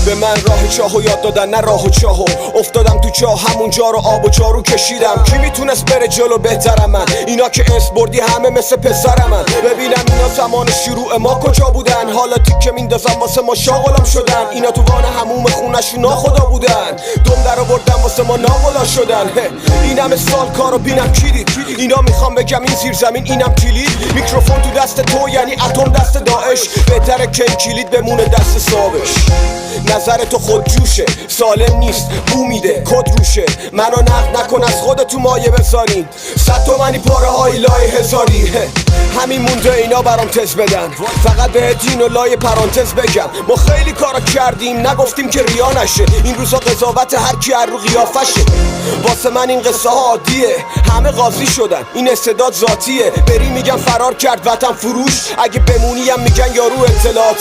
به من راه چاهو یاد دادن نه راه و چاهو، افتادم تو چاه همونجا رو آب و جارو کشیدم. کی میتونست بره جلو بهترم من؟ اینا که اسم بردی همه مثل پسرم من. ببینم اینا زمان شروع ما کجا بودن؟ حالا تیکه میندازم واسه ما شاغلم شدن. اینا تو وان هموم خونشون ناخدا بودن، دم در آوردن واسه ما ناغلا شدن. این همه سال کارو بینم کلید، اینا میخوام بگم این زیر زمین اینم کلید. میکروفون تو دست تو یعنی اتم دست داعش، بهتره که این کلید بمونه دست صابش. نظر تو خود جوشه، سالم نیست، بو میده، کد روشه. منو نقد نکن از خودت تو مایه بذارین، 100 تومنی پاره های لای هزاری. همین مونده اینا برام تز بدن، فقط به دین و لای پرانتز بگم ما خیلی کارا کردیم نگفتیم که ریا نشه. این روزا قضاوت هر کی هر رو قیافشه، واسه من این قصه ها عادیه. همه قاضی شدن، این استعداد ذاتیه. بری میگن فرار کرد وطن فروش، اگه بمونیم میگن یارو اطلاعات